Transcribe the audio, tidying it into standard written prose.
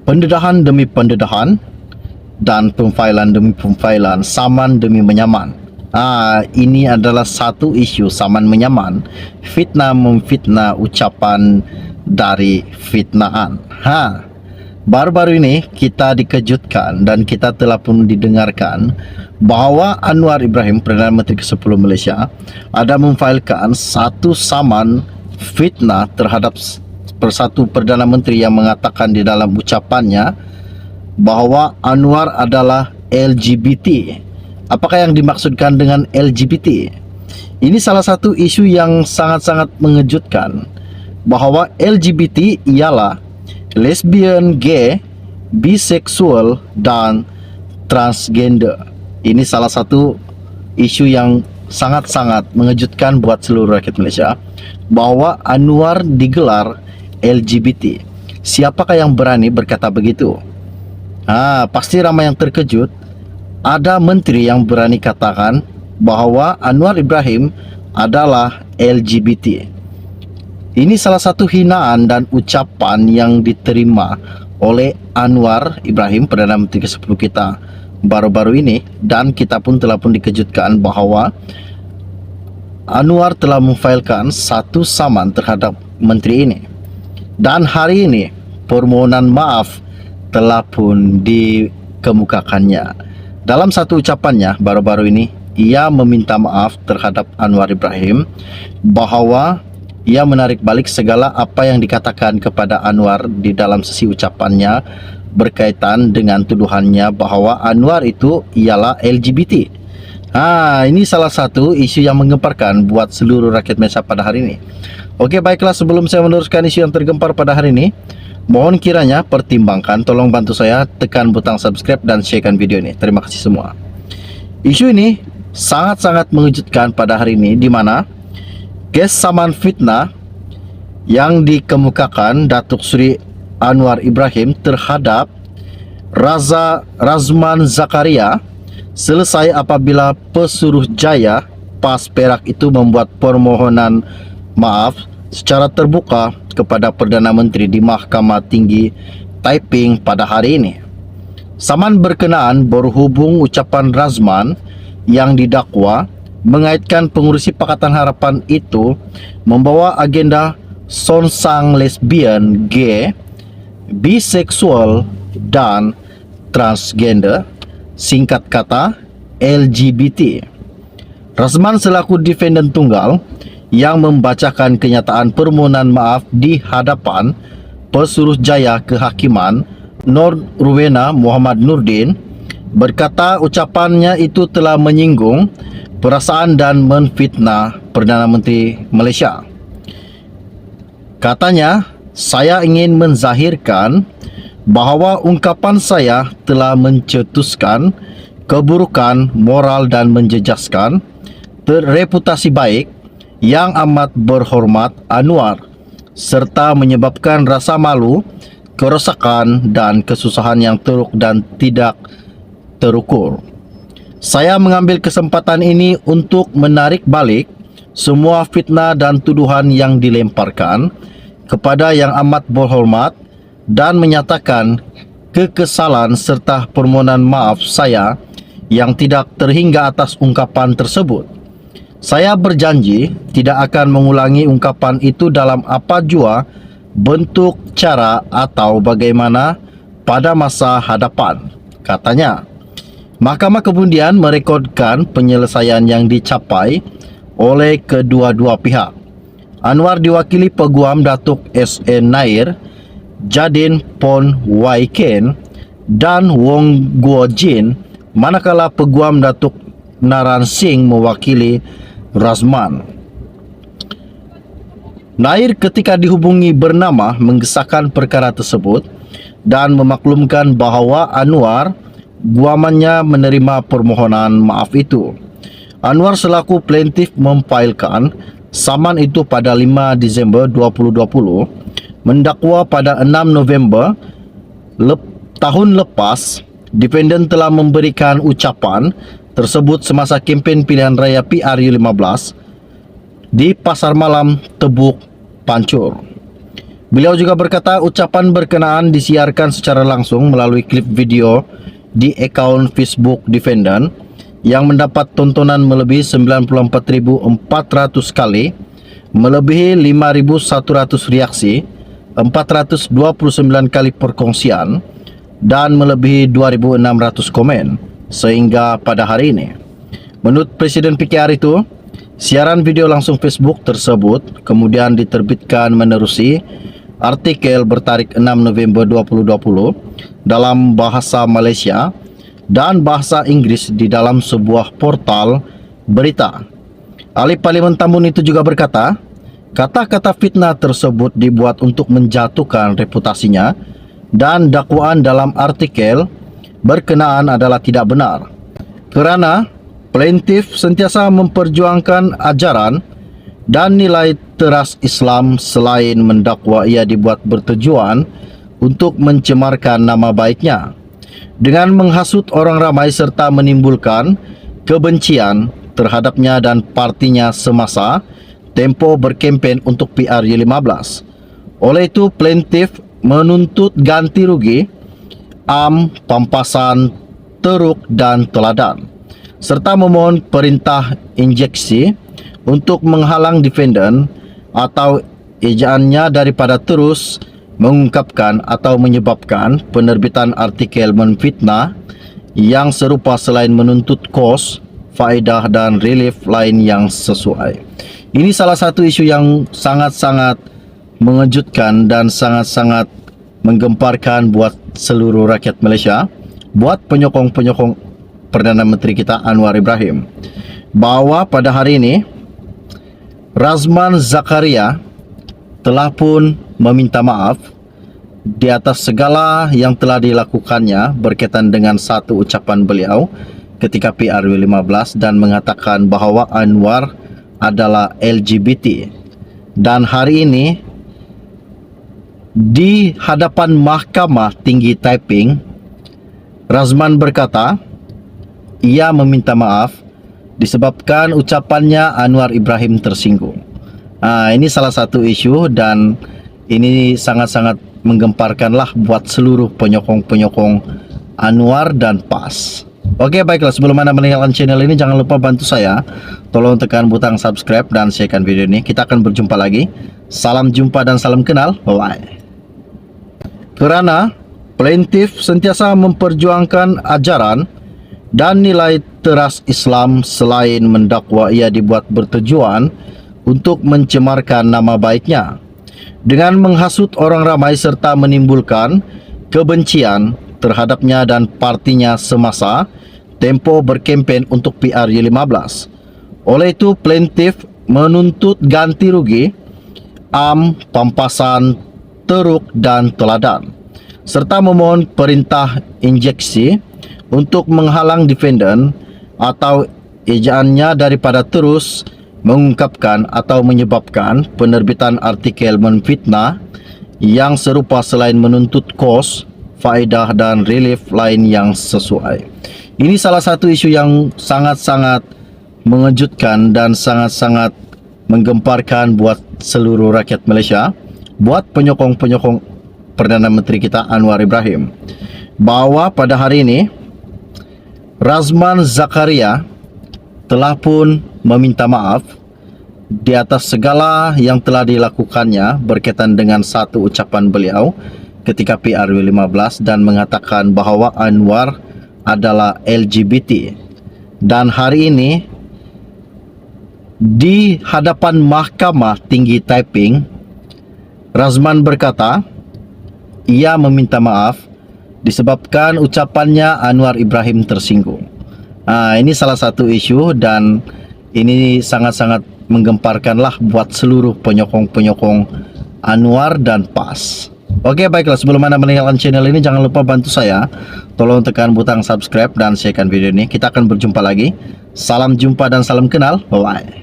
Pendedahan demi pendedahan dan pemfailan demi pemfailan, saman demi menyaman. Ini adalah satu isu saman menyaman, fitnah memfitnah ucapan dari fitnaan. Baru-baru ini kita dikejutkan dan kita telah pun didengarkan bahawa Anwar Ibrahim, Perdana Menteri ke-10 Malaysia, ada memfailkan satu saman fitnah terhadap persatu Perdana Menteri yang mengatakan di dalam ucapannya bahawa Anwar adalah LGBT. Apakah yang dimaksudkan dengan LGBT? Ini salah satu isu yang sangat-sangat mengejutkan, bahawa LGBT ialah lesbian, gay, biseksual dan transgender. Ini salah satu isu yang sangat-sangat mengejutkan buat seluruh rakyat Malaysia, bahawa Anwar digelar LGBT. Siapakah yang berani berkata begitu? Pasti ramai yang terkejut. Ada menteri yang berani katakan bahawa Anwar Ibrahim adalah LGBT. Ini salah satu hinaan dan ucapan yang diterima oleh Anwar Ibrahim, Perdana Menteri ke-10 kita baru-baru ini, dan kita pun telah pun dikejutkan bahawa Anwar telah memfailkan satu saman terhadap menteri ini. Dan hari ini permohonan maaf telah pun dikemukakannya. Dalam satu ucapannya baru-baru ini, ia meminta maaf terhadap Anwar Ibrahim bahawa ia menarik balik segala apa yang dikatakan kepada Anwar di dalam sesi ucapannya berkaitan dengan tuduhannya bahawa Anwar itu ialah LGBT. Ini salah satu isu yang menggemparkan buat seluruh rakyat Malaysia pada hari ini. Okey, baiklah, sebelum saya meneruskan isu yang tergempar pada hari ini, mohon kiranya pertimbangkan, tolong bantu saya tekan butang subscribe dan sharekan video ini. Terima kasih semua. Isu ini sangat-sangat mengejutkan pada hari ini, di mana kes saman fitnah yang dikemukakan Datuk Seri Anwar Ibrahim terhadap Razman Zakaria selesai apabila Pesuruhjaya PAS Perak itu membuat permohonan maaf secara terbuka kepada Perdana Menteri di Mahkamah Tinggi Taiping pada hari ini. Saman berkenaan berhubung ucapan Razman yang didakwa mengaitkan pengurusi Pakatan Harapan itu membawa agenda songsang lesbian, gay, biseksual dan transgender, singkat kata LGBT. Razman selaku defendant tunggal yang membacakan kenyataan permohonan maaf di hadapan Pesuruhjaya Kehakiman Nur Ruwena Muhammad Nurdin berkata ucapannya itu telah menyinggung perasaan dan menfitnah Perdana Menteri Malaysia. Katanya, saya ingin menzahirkan bahawa ungkapan saya telah mencetuskan keburukan moral dan menjejaskan reputasi baik yang amat berhormat Anwar serta menyebabkan rasa malu, kerosakan dan kesusahan yang teruk dan tidak terukur. Saya mengambil kesempatan ini untuk menarik balik semua fitnah dan tuduhan yang dilemparkan kepada yang amat berhormat dan menyatakan kekesalan serta permohonan maaf saya yang tidak terhingga atas ungkapan tersebut. Saya berjanji tidak akan mengulangi ungkapan itu dalam apa jua bentuk, cara atau bagaimana pada masa hadapan, katanya. Mahkamah kemudian merekodkan penyelesaian yang dicapai oleh kedua-dua pihak. Anwar diwakili Peguam Datuk S.N. Nair, Jadin Pon Wai Ken dan Wong Guo Jin, manakala Peguam Datuk Naran Singh mewakili Razman. Nair ketika dihubungi bernama mengesahkan perkara tersebut dan memaklumkan bahawa Anwar guamannya menerima permohonan maaf itu. Anwar selaku plaintiff memfailkan saman itu pada 5 Disember 2020, mendakwa pada 6 November tahun lepas defendant telah memberikan ucapan tersebut semasa kempen pilihan raya PRU15 di Pasar Malam Tebuk, Pancur. Beliau juga berkata ucapan berkenaan disiarkan secara langsung melalui klip video di akaun Facebook Defendant yang mendapat tontonan melebihi 94.400 kali, melebihi 5.100 reaksi, 429 kali perkongsian dan melebihi 2.600 komen sehingga pada hari ini. Menurut Presiden PKR itu, siaran video langsung Facebook tersebut kemudian diterbitkan menerusi artikel bertarikh 6 November 2020 dalam bahasa Malaysia dan bahasa Inggris di dalam sebuah portal berita. Ahli Parlimen Tambun itu juga berkata, kata-kata fitnah tersebut dibuat untuk menjatuhkan reputasinya dan dakwaan dalam artikel berkenaan adalah tidak benar. Kerana plaintiff sentiasa memperjuangkan ajaran dan nilai teras Islam selain mendakwa ia dibuat bertujuan untuk mencemarkan nama baiknya dengan menghasut orang ramai serta menimbulkan kebencian terhadapnya dan partinya semasa tempoh berkempen untuk PRU15. Oleh itu, plaintiff menuntut ganti rugi, pampasan, teruk dan teladan, serta memohon perintah injeksi untuk menghalang defendant atau ejaannya daripada terus mengungkapkan atau menyebabkan penerbitan artikel menfitnah yang serupa selain menuntut kos, faedah dan relief lain yang sesuai. Ini salah satu isu yang sangat-sangat mengejutkan dan sangat-sangat menggemparkan buat seluruh rakyat Malaysia, buat penyokong-penyokong Perdana Menteri kita Anwar Ibrahim, bahwa pada hari ini Razman Zakaria telah pun meminta maaf di atas segala yang telah dilakukannya berkaitan dengan satu ucapan beliau ketika PRU15 dan mengatakan bahawa Anwar adalah LGBT. Dan hari ini di hadapan Mahkamah Tinggi Taiping, Razman berkata ia meminta maaf disebabkan ucapannya Anwar Ibrahim tersinggung. Ini salah satu isu dan ini sangat-sangat menggemparkanlah buat seluruh penyokong-penyokong Anwar dan PAS. Oke, baiklah, sebelum Anda meninggalkan channel ini jangan lupa bantu saya, tolong tekan butang subscribe dan sharekan video ini. Kita akan berjumpa lagi. Salam jumpa dan salam kenal. Bye. Kerana plaintiff sentiasa memperjuangkan ajaran dan nilai teras Islam selain mendakwa ia dibuat bertujuan untuk mencemarkan nama baiknya dengan menghasut orang ramai serta menimbulkan kebencian terhadapnya dan partinya semasa tempoh berkempen untuk PRU15. Oleh itu, plaintiff menuntut ganti rugi, pampasan, teruk dan teladan, serta memohon perintah injeksi untuk menghalang defendant atau ejaannya daripada terus mengungkapkan atau menyebabkan penerbitan artikel menfitnah yang serupa selain menuntut kos, faedah dan relief lain yang sesuai. Ini salah satu isu yang sangat-sangat mengejutkan dan sangat-sangat menggemparkan buat seluruh rakyat Malaysia, buat penyokong-penyokong Perdana Menteri kita Anwar Ibrahim, bahwa pada hari ini Razman Zakaria telah pun meminta maaf di atas segala yang telah dilakukannya berkaitan dengan satu ucapan beliau ketika PRU15 dan mengatakan bahawa Anwar adalah LGBT. Dan hari ini di hadapan Mahkamah Tinggi Taiping, Razman berkata ia meminta maaf disebabkan ucapannya Anwar Ibrahim tersinggung. Ini salah satu isu dan ini sangat-sangat menggemparkanlah buat seluruh penyokong-penyokong Anwar dan PAS. Oke, baiklah, sebelum Anda meninggalkan channel ini jangan lupa bantu saya, tolong tekan butang subscribe dan sharekan video ini. Kita akan berjumpa lagi. Salam jumpa dan salam kenal. Bye.